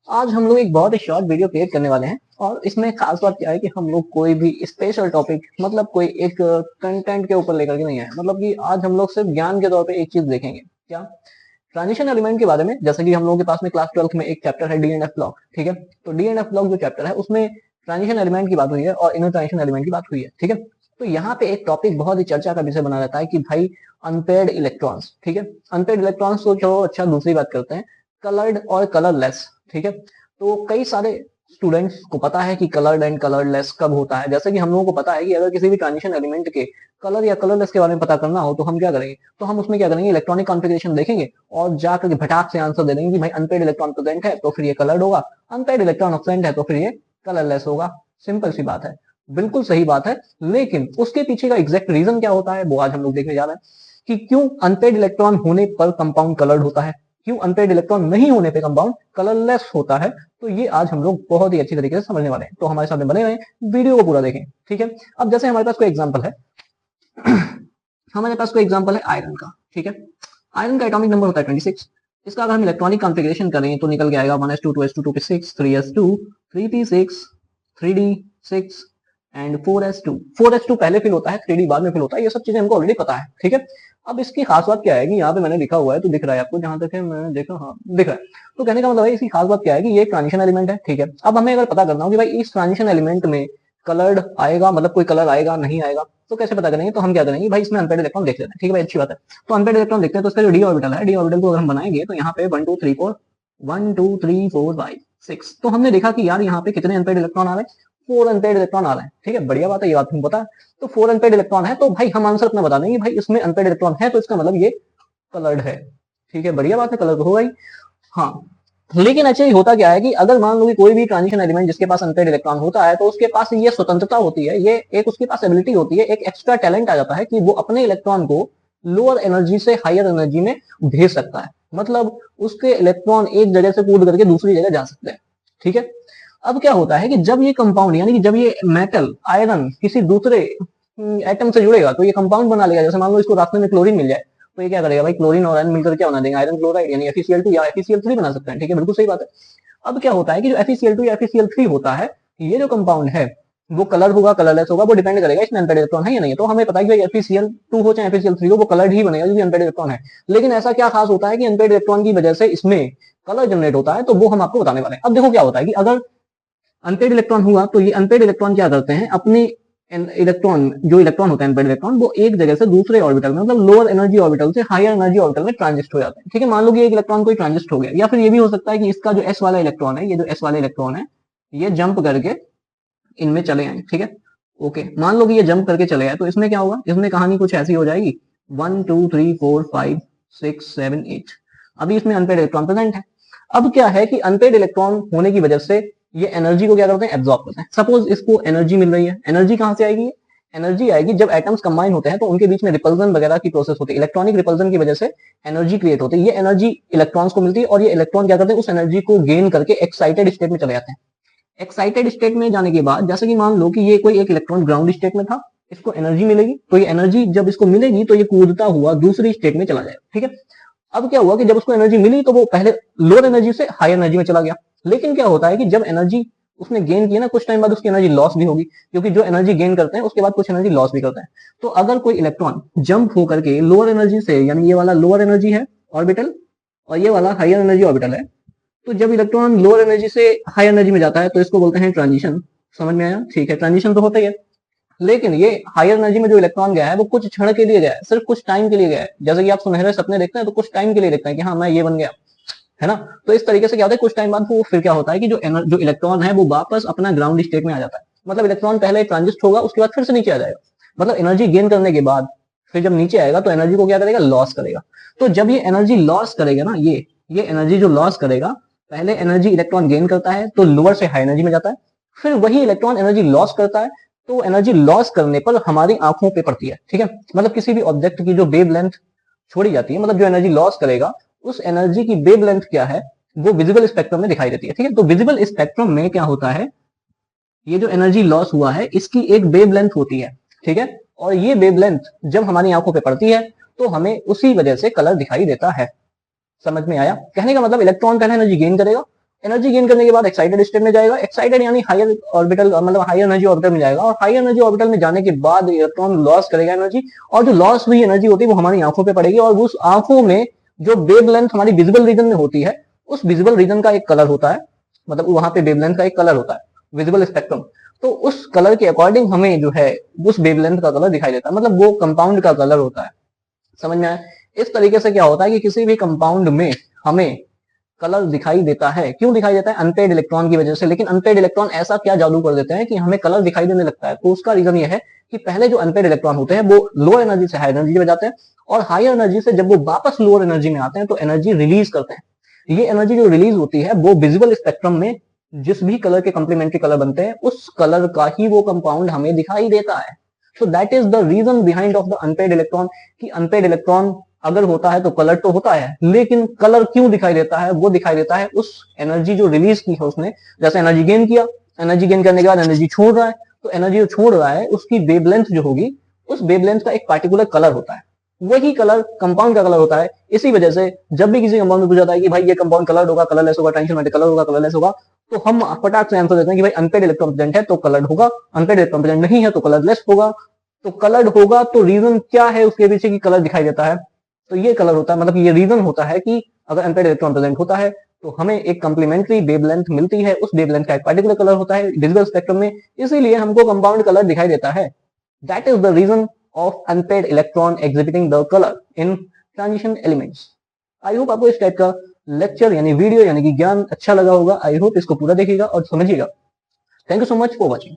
आज हम लोग एक बहुत ही शॉर्ट वीडियो क्रिएट करने वाले हैं और इसमें खास बात क्या है कि हम लोग कोई भी स्पेशल टॉपिक मतलब कोई एक कंटेंट के ऊपर लेकर के नहीं आए। मतलब कि आज हम लोग सिर्फ ज्ञान के तौर पे एक चीज देखेंगे। क्या? ट्रांजिशन एलिमेंट के बारे में। जैसे कि हम लोगों के पास में क्लास 12th में एक चैप्टर है डी एंड एफ ब्लॉक। ठीक है, तो डी एंड एफ ब्लॉक जो चैप्टर है उसमें ट्रांजिशन एलिमेंट की बात हुई है और इनर ट्रांजिशन एलिमेंट की बात हुई है। ठीक है, तो यहाँ पे एक टॉपिक बहुत ही चर्चा का विषय बना रहता है कि भाई अनपेयर्ड इलेक्ट्रॉन्स। ठीक है, अनपेयर्ड इलेक्ट्रॉन्स तो चलो अच्छा दूसरी बात करते हैं, कलर्ड और कलरलेस। ठीक है, तो कई सारे स्टूडेंट्स को पता है कि कलर्ड एंड कलरलेस कब होता है। जैसे कि हम लोगों को पता है कि अगर किसी भी ट्रांजिशन एलिमेंट के कलर या कलरलेस के बारे में पता करना हो तो हम क्या करेंगे, तो हम उसमें क्या करेंगे, इलेक्ट्रॉनिक कॉन्फ़िगरेशन देखेंगे और जाकर के फटाक से आंसर दे देंगे कि भाई अनपेड इलेक्ट्रॉन प्रेजेंट है तो फिर ये कलर्ड होगा, अनपेड इलेक्ट्रॉन एब्सेंट है तो फिर ये कलरलेस होगा। सिंपल सी बात है, बिल्कुल सही बात है। लेकिन उसके पीछे का एग्जैक्ट रीजन क्या होता है वो आज हम लोग देखने जा रहे हैं कि क्यों अनपेड इलेक्ट्रॉन होने पर कंपाउंड कलर्ड होता है, क्यों अनपेड इलेक्ट्रॉन नहीं होने पे कंपाउंड कलरलेस होता है। तो ये आज हम लोग बहुत ही अच्छी तरीके से समझने वाले हैं, तो हमारे सामने बने रहें, वीडियो को पूरा देखें। ठीक है, अब जैसे हमारे पास कोई एग्जांपल है हमारे पास कोई एग्जांपल है आयरन का। ठीक है, आयरन का एटॉमिक नंबर होता है 26। इसका अगर हम इलेक्ट्रॉनिक कॉन्फ़िगरेशन करें तो निकल के आएगा 1s2 2s2 2p6 3s2 3p6 3d6 and 4s2। 4s2 पहले फिल होता है, 3d बाद में फिल होता है। ये सब चीजें हमको ऑलरेडी पता है। ठीक है, अब इसकी खास बात क्या है कि यहाँ पे मैंने लिखा हुआ है, तो दिख रहा है आपको, जहां तक है मैंने देखा, हाँ दिख रहा है। तो कहने का मतलब है इसकी खास बात क्या है कि ये एक ट्रांजिशन एलिमेंट है। ठीक है, अब हमें अगर पता करना हो कि भाई इस ट्रांजिशन एलिमेंट में कलर्ड आएगा, मतलब कोई कलर आएगा नहीं आएगा, तो कैसे पता करेंगे, तो हम क्या करेंगे भाई इसमें अनपेड इलेक्ट्रॉन देख लेते हैं। ठीक है भाई, अच्छी बात है। तो अनपेड इलेक्ट्रॉन देखते हैं, तो इसका जो डी ऑर्बिटल है, डी ऑर्बिटल को अगर हम बनाएंगे तो यहाँ पे 1 2 3 4 1 2 3 4 5 6, तो हमने देखा कि यार यहाँ पे कितने अनपेड इलेक्ट्रॉन आ रहे हैं, 4 अनपेड इलेक्ट्रॉन आ रहे हैं। ठीक है, बढ़िया बात है, ये बात तुमको पता है। तो 4 अनपेड इलेक्ट्रॉन है, तो भाई हम आंसर अपना बता देंगे भाई इसमें अनपेड इलेक्ट्रॉन है, तो इसका मतलब ये कलर्ड है। ठीक है, बढ़िया बात है, कलर तो होगा ही। हाँ, लेकिन एक्चुअली होता क्या है कि अगर मान लो कि कोई भी ट्रांजिशन एलिमेंट जिसके पास अनपेड इलेक्ट्रॉन होता है तो उसके पास ये स्वतंत्रता होती है, ये एक उसके पास एबिलिटी होती है, एक एक्स्ट्रा टैलेंट आ जाता है कि वो अपने इलेक्ट्रॉन को लोअर एनर्जी से हायर एनर्जी में भेज सकता है। मतलब उसके इलेक्ट्रॉन एक जगह से कूद करके दूसरी जगह जा सकते हैं। ठीक है, अब क्या होता है कि जब ये कंपाउंड यानी कि जब ये मेटल आयरन किसी दूसरे एटम से जुड़ेगा तो ये कंपाउंड बना लेगा। जैसे मान लो इसको रास्ते में क्लोरीन मिल जाए तो ये क्या करेगा भाई, क्लोरीन और आयरन मिलकर क्या बना देंगे, आयरन क्लोराइड यानी FeCl2 या FeCl3 बना सकते हैं। ठीक है, बिल्कुल सही बात है। अब क्या होता है कि जो FeCl2 या FeCl3 होता है, ये जो कंपाउंड है वो कलर होगा कलरलेस होगा, वो डिपेंड करेगा इसमें अनपेड इलेक्ट्रॉन है या नहीं है। तो हमें पता है कि FeCl2 हो चाहे FeCl3 हो, वो कलर्ड ही बनेगा क्योंकि अनपेड इलेक्ट्रॉन है। लेकिन ऐसा क्या खास होता है कि अनपेड इलेक्ट्रॉन की वजह से इसमें कलर जनरेट होता है, तो वो हम आपको बताने वाले हैं। अब देखो क्या होता है कि अगर अनपेड इलेक्ट्रॉन हुआ तो ये अनपेड इलेक्ट्रॉन क्या करते हैं, अपने इलेक्ट्रॉन जो इलेक्ट्रॉन होता है अनपेड इलेक्ट्रॉन, वो एक जगह से दूसरे ऑर्बिटल में मतलब लोअर एनर्जी ऑर्बिटल से हायर एनर्जी ऑर्बिटल में ट्रांजिस्ट हो जाते हैं। ठीक है, मान लो कि एक इलेक्ट्रॉन कोई ट्रांजिस्ट हो गया, या फिर ये भी हो सकता है कि इसका जो एस वाला इलेक्ट्रॉन है, ये जो एस वाला इलेक्ट्रॉन है, ये जंप करके इनमें चले आए। ठीक है, ओके, मान लो कि ये जंप करके चले आए तो इसमें क्या होगा, इसमें कहानी कुछ ऐसी हो जाएगी 1 2 3 4 5 6 7 8। अभी इसमें अनपेड इलेक्ट्रॉन प्रेजेंट है। अब क्या है कि अनपेड इलेक्ट्रॉन होने की वजह से ये एनर्जी को क्या करते हैं, एब्जॉर्ब करते हैं। सपोज इसको एनर्जी मिल रही है, एनर्जी कहां से आएगी, एनर्जी आएगी जब एटम्स कंबाइन होते हैं तो उनके बीच में रिपल्जन वगैरह की प्रोसेस होती है, इलेक्ट्रॉनिक रिपल्जन की वजह से एनर्जी क्रिएट होती है। ये एनर्जी इलेक्ट्रॉन्स को मिलती है और ये इलेक्ट्रॉन क्या करते हैं, उस एनर्जी को गेन करके एक्साइटेड स्टेट में चले जाते हैं। एक्साइटेड स्टेट में जाने के बाद जैसे कि मान लो कि ये कोई एक इलेक्ट्रॉन ग्राउंड स्टेट में था, इसको एनर्जी मिलेगी, तो ये एनर्जी जब इसको मिलेगी तो ये कूदता हुआ दूसरी स्टेट में चला जाएगा। ठीक है, अब क्या हुआ कि जब उसको एनर्जी मिली तो वो पहले लोअर एनर्जी से हायर एनर्जी में चला गया। लेकिन क्या होता है कि जब एनर्जी उसने गेन की ना, कुछ टाइम बाद उसकी एनर्जी लॉस भी होगी, क्योंकि जो एनर्जी गेन करते हैं उसके बाद कुछ एनर्जी लॉस भी करते हैं। तो अगर कोई इलेक्ट्रॉन जंप होकर के लोअर एनर्जी से, यानी ये वाला लोअर एनर्जी है ऑर्बिटल और ये वाला हायर एनर्जी ऑर्बिटल है, तो जब इलेक्ट्रॉन लोअर एनर्जी से हाई एनर्जी में जाता है तो इसको बोलते हैं ट्रांजिशन। समझ में आया? ठीक है, ट्रांजिशन तो होता ही है। लेकिन ये हायर एनर्जी में जो इलेक्ट्रॉन गया है वो कुछ क्षण के लिए गया है, सिर्फ कुछ टाइम के लिए गया है। जैसे कि आप सुनहरे सपने देखते हैं तो कुछ टाइम के लिए देखते हैं कि हाँ मैं ये बन गया, है ना। तो इस तरीके से क्या होता है, कुछ टाइम बाद वो फिर क्या होता है कि जो इलेक्ट्रॉन है वो वापस अपना ग्राउंड स्टेट में आ जाता है। मतलब इलेक्ट्रॉन पहले ट्रांजिस्ट होगा, उसके बाद फिर से नीचे आ जाएगा। मतलब एनर्जी गेन करने के बाद फिर जब नीचे आएगा तो एनर्जी को क्या करेगा, लॉस करेगा। तो जब ये एनर्जी लॉस करेगा ना, ये एनर्जी जो लॉस करेगा, पहले एनर्जी इलेक्ट्रॉन गेन करता है तो लोअर से हाई एनर्जी में जाता है, फिर वही इलेक्ट्रॉन एनर्जी लॉस करता है, तो एनर्जी लॉस करने पर हमारी आंखों पे पड़ती है। ठीक है, मतलब किसी भी ऑब्जेक्ट की जो वेव लेंथ छोड़ी जाती है, मतलब जो एनर्जी लॉस करेगा उस एनर्जी की वेव लेंथ क्या है, वो विजिबल स्पेक्ट्रम में दिखाई देती है। ठीक है, तो विजिबल स्पेक्ट्रम में क्या होता है, ये जो एनर्जी लॉस हुआ है इसकी एक वेव लेंथ होती है। ठीक है, और ये वेव लेंथ जब हमारी आंखों पे पड़ती है तो हमें उसी वजह से कलर दिखाई देता है। समझ में आया? कहने का मतलब इलेक्ट्रॉन पहले एनर्जी गेन करेगा एनर्जी गेन करने के बाद एक्साइटेड स्टेट में जाएगा, एक्साइटेड यानी हायर ऑर्बिटल मतलब हायर एनर्जी ऑर्बिटल में जाएगा, और हायर एनर्जी ऑर्बिटल में जाने के बाद इलेक्ट्रॉन लॉस करेगा एनर्जी, और जो लॉस हुई एनर्जी होती है वो हमारी आंखों पे पड़ेगी, और उस आंखों में जो वेवलेंथ हमारी विजिबल रीजन में होती है, उस विजिबल रीजन का एक कलर होता है, मतलब वहां पे वेवलेंथ का एक कलर होता है, विजिबल स्पेक्ट्रम। तो उस कलर के अकॉर्डिंग हमें जो है उस वेवलेंथ का कलर दिखाई देता है, मतलब वो कंपाउंड का कलर होता है। समझ में आया? इस तरीके से क्या होता है कि किसी भी कंपाउंड में हमें कलर दिखाई देता है। क्यों दिखाई देता है? अनपेड इलेक्ट्रॉन की वजह से। लेकिन अनपेड इलेक्ट्रॉन ऐसा क्या जादू कर देते हैं कि हमें कलर दिखाई देने लगता है? तो उसका रीजन ये है कि पहले जो अनपेड इलेक्ट्रॉन होते हैं वो लो एनर्जी से हाई एनर्जी में जाते हैं, और हाई एनर्जी से जब वो वापस लोअर एनर्जी में आते हैं तो एनर्जी रिलीज करते हैं। ये एनर्जी जो रिलीज होती है वो विजिबल स्पेक्ट्रम में जिस भी कलर के कॉम्प्लीमेंट्री कलर बनते हैं उस कलर का ही वो कंपाउंड हमें दिखाई देता है। So that is the reason behind of the unpaired electron, कि अनपेड इलेक्ट्रॉन अगर होता है तो कलर तो होता है, लेकिन कलर क्यों दिखाई देता है? वो दिखाई देता है उस एनर्जी जो रिलीज की है उसने, जैसे एनर्जी गेन किया, एनर्जी गेन करने के बाद एनर्जी छोड़ रहा है, तो एनर्जी जो छोड़ रहा है उसकी वेवलेंथ जो होगी, उस वेवलेंथ का एक पार्टिकुलर कलर होता है, वही कलर कंपाउंड का कलर होता है। इसी वजह से जब भी किसी कंपाउंड में पूछा जाता है कि भाई ये कंपाउंड कलर होगा, कलरलेस होगा, ट्रांजिशन मेटल कलर होगा, कलरलेस होगा, तो हम फटाक से आंसर देते हैं कि भाई अनपेड इलेक्ट्रॉन प्रेजेंट है तो कलर्ड होगा, अनपेड इलेक्ट्रॉन प्रेजेंट नहीं है तो कलरलेस होगा। तो कलर्ड होगा तो रीजन क्या है उसके पीछे की कलर दिखाई देता है? तो ये कलर होता है, मतलब ये रीजन होता है कि अगर अनपेड इलेक्ट्रॉन प्रेजेंट होता है तो हमें एक कंप्लीमेंट्री वेवलेंथ मिलती है, उस वेवलेंथ का एक पार्टिकुलर कलर होता है विजिबल स्पेक्ट्रम में, इसीलिए हमको कंपाउंड कलर दिखाई देता है। That is the reason of unpaired electron exhibiting the colour in transition elements. I hope आपको इस टाइप का लेक्चर यानी वीडियो यानी कि ज्ञान अच्छा लगा होगा। आई होप इसको पूरा देखिएगा और समझिएगा। Thank you so much for watching.